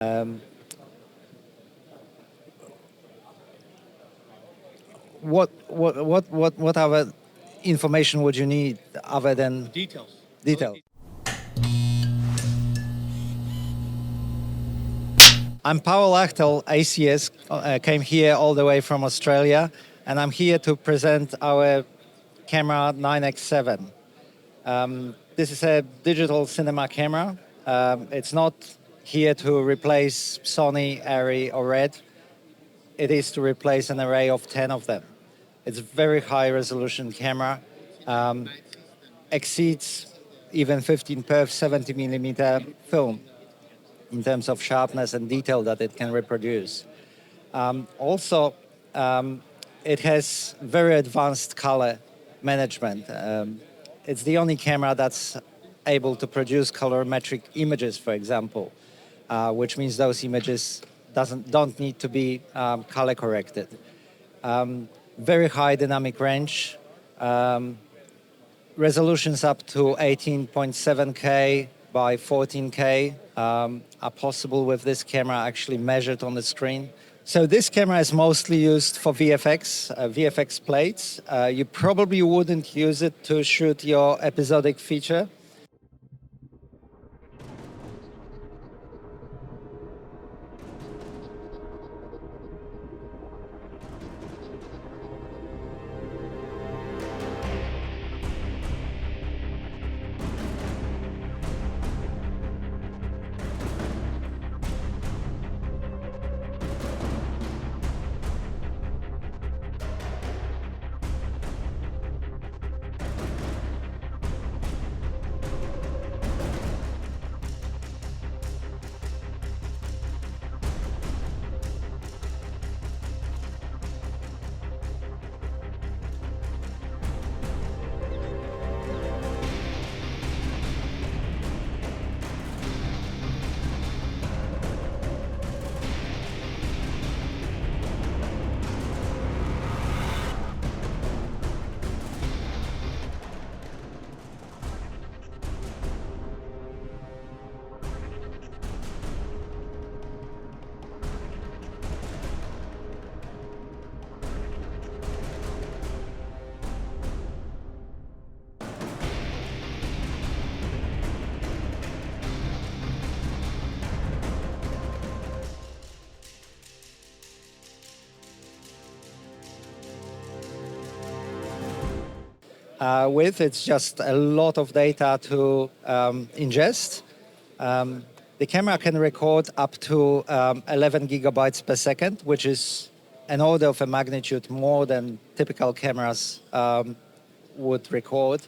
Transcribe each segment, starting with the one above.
Um, what other information would you need other than detail? I'm Pawel Achtel, ACS, came here all the way from Australia, and I'm here to present our camera 9x7. This is a digital cinema camera. It's not here to replace Sony, Arri, or Red. It is to replace an array of 10 of them. It's a very high resolution camera, exceeds even 15 perf 70 millimeter film in terms of sharpness and detail that it can reproduce. Also, it has very advanced color management. It's the only camera that's able to produce colorimetric images, for example, which means those images don't need to be color corrected. Very high dynamic range, resolutions up to 18.7K by 14K are possible with this camera actually measured on the screen. So this camera is mostly used for VFX, VFX plates. You probably wouldn't use it to shoot your episodic feature. With it's just a lot of data to ingest. The camera can record up to 11 gigabytes per second, which is an order of a magnitude more than typical cameras would record.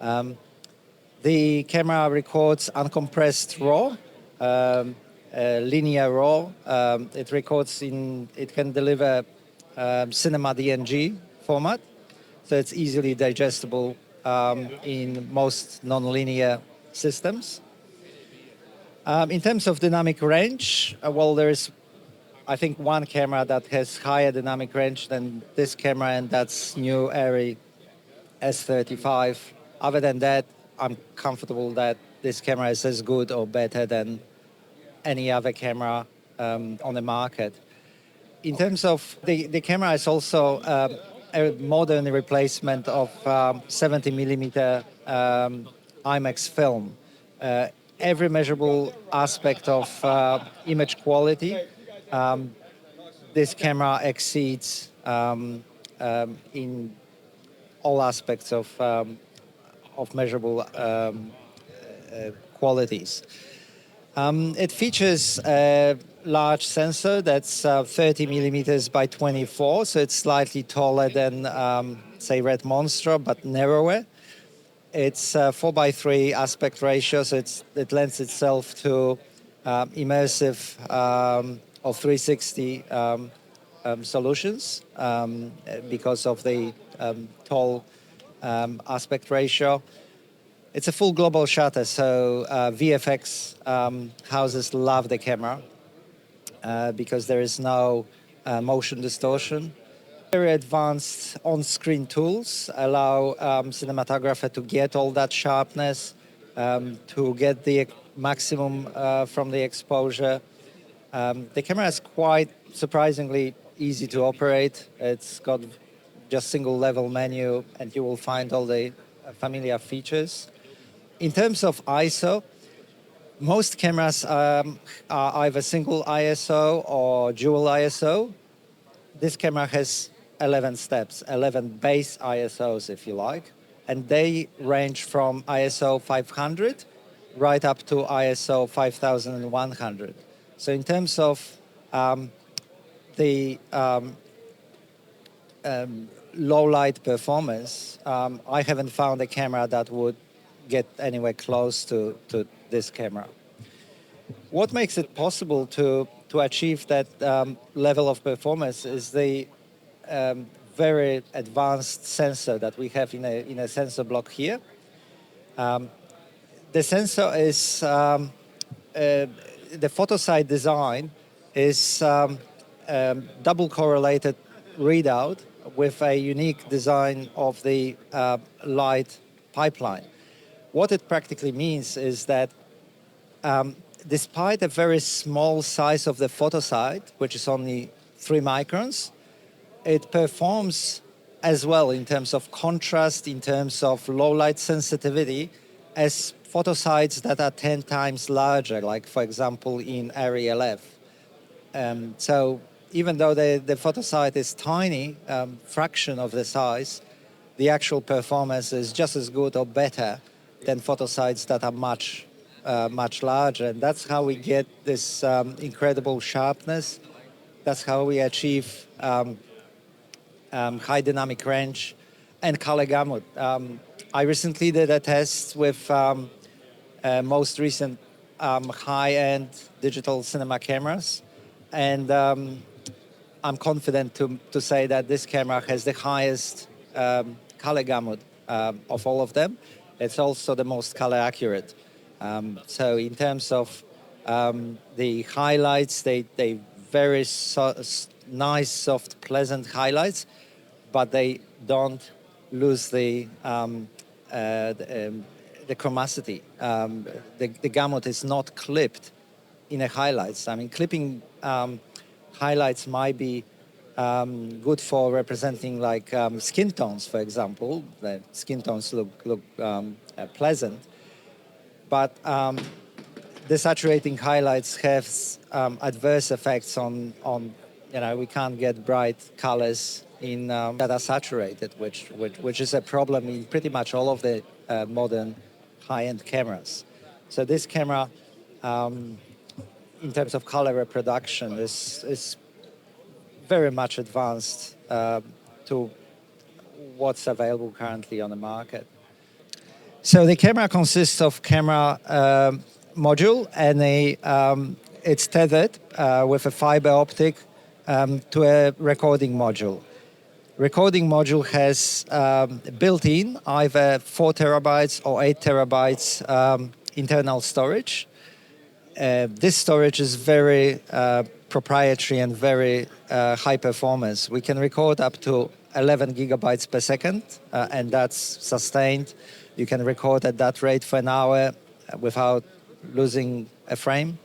The camera records uncompressed RAW, linear RAW. It can deliver cinema DNG format. So it's easily digestible in most nonlinear systems. In terms of dynamic range, well, there's, I think, one camera that has higher dynamic range than this camera, and that's new Arri S35. Other than that, I'm comfortable that this camera is as good or better than any other camera on the market. In terms of the camera is also a modern replacement of 70 millimeter IMAX film. Every measurable aspect of image quality, this camera exceeds in all aspects of measurable qualities. It features a large sensor that's 30 millimeters by 24, so it's slightly taller than, say, Red Monstro, but narrower. It's 4:3 aspect ratio, so it lends itself to immersive or 360 solutions because of the tall aspect ratio. It's a full global shutter, so VFX houses love the camera because there is no motion distortion. Very advanced on-screen tools allow cinematographer to get all that sharpness, to get the maximum from the exposure. The camera is quite surprisingly easy to operate. It's got just single level menu, and you will find all the familiar features. In terms of ISO, most cameras are either single ISO or dual ISO. This camera has 11 steps, 11 base ISOs, if you like, and they range from ISO 500 right up to ISO 5100. So in terms of the low light performance, I haven't found a camera that would get anywhere close to this camera. What makes it possible to achieve that level of performance is the very advanced sensor that we have in a sensor block here. The sensor is, the photosite design is double correlated readout with a unique design of the light pipeline. What it practically means is that despite a very small size of the photosite, which is only 3 microns, it performs as well in terms of contrast, in terms of low light sensitivity, as photosites that are 10 times larger, like for example in Area LF. So even though the photosite is tiny, fraction of the size, the actual performance is just as good or better than photosites that are much larger. And that's how we get this incredible sharpness. That's how we achieve high dynamic range and color gamut. I recently did a test with most recent high-end digital cinema cameras, and I'm confident to say that this camera has the highest color gamut of all of them. It's also the most color accurate. So in terms of the highlights, they very nice, soft, pleasant highlights, but they don't lose the chromacity. The gamut is not clipped in the highlights. I mean, clipping highlights might be good for representing like skin tones, for example. The skin tones look pleasant, but the saturating highlights have adverse effects on we can't get bright colors in that are saturated, which is a problem in pretty much all of the modern high-end cameras. So this camera, in terms of color reproduction, is very much advanced to what's available currently on the market. So the camera consists of camera module, and it's tethered with a fiber optic to a recording module. Recording module has built-in either 4 terabytes or 8 terabytes internal storage. This storage is very proprietary and very high performance. We can record up to 11 gigabytes per second, and that's sustained. You can record at that rate for an hour without losing a frame.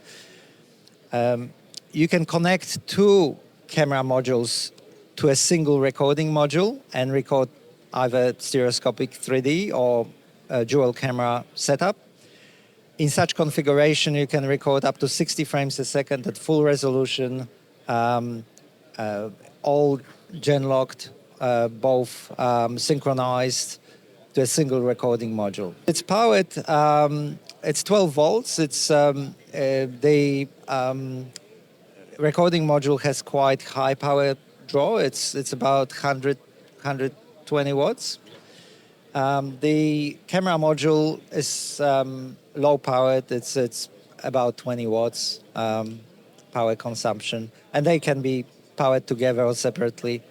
You can connect 2 camera modules to a single recording module and record either stereoscopic 3D or a dual camera setup. In such configuration, you can record up to 60 frames a second at full resolution, all gen-locked, both synchronized to a single recording module. It's powered, it's 12 volts. It's the recording module has quite high power draw. It's about 120 watts. The camera module is low powered. It's about 20 watts power consumption, and they can be powered together or separately.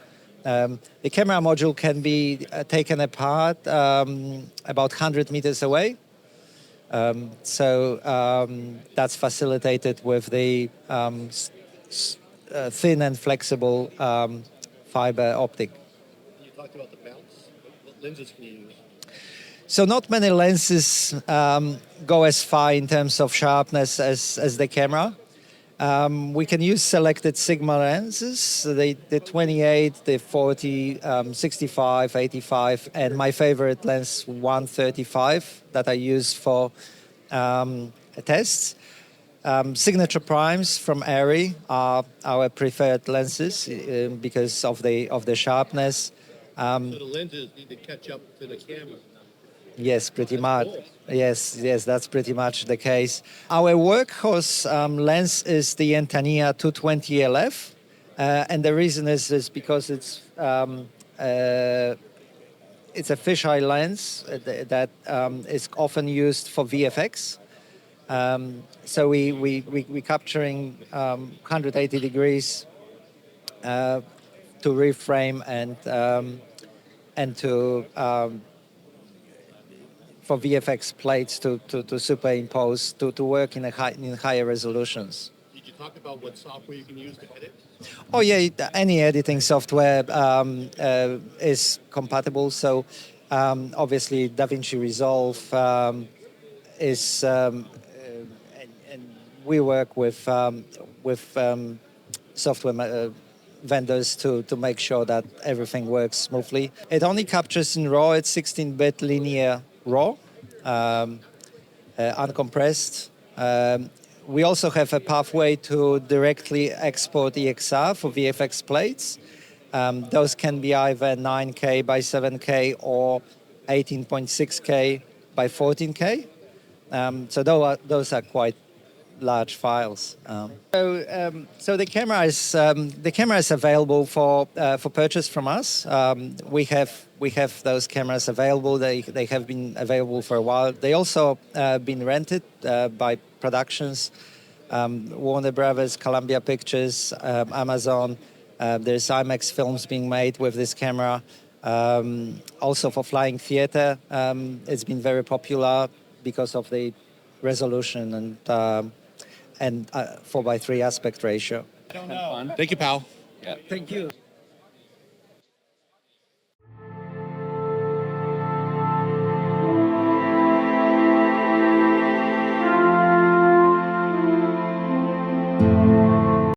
The camera module can be taken apart about 100 meters away. That's facilitated with the thin and flexible fiber optic. You talked about the bounce. What lenses can you use? So not many lenses go as far in terms of sharpness as the camera. We can use selected Sigma lenses, so the 28, the 40, 65, 85, and my favorite lens 135 that I use for tests. Signature primes from Arri are our preferred lenses because of the sharpness. So the lenses need to catch up to the camera. Yes, pretty That's much. cool. Yes, that's pretty much the case. Our workhorse lens is the Entania 220 LF, and the reason is because it's a fisheye lens that is often used for VFX. So we capturing 180 degrees to reframe and to for VFX plates to superimpose to work in higher resolutions. Did you talk about what software you can use to edit? Oh yeah, any editing software is compatible. So obviously DaVinci Resolve is, and we work with software vendors to make sure that everything works smoothly. It only captures in RAW. It's 16-bit linear RAW, uncompressed. We also have a pathway to directly export EXR for VFX plates. Those can be either 9K by 7K or 18.6K by 14K. So those are quite large files. So the camera is available for purchase from us. We have those cameras available. They have been available for a while. They also been rented by productions, Warner Brothers, Columbia Pictures, Amazon. There's IMAX films being made with this camera. Also for flying theater, it's been very popular because of the resolution and 4:3 aspect ratio. I don't know. Thank you, pal. Thank you.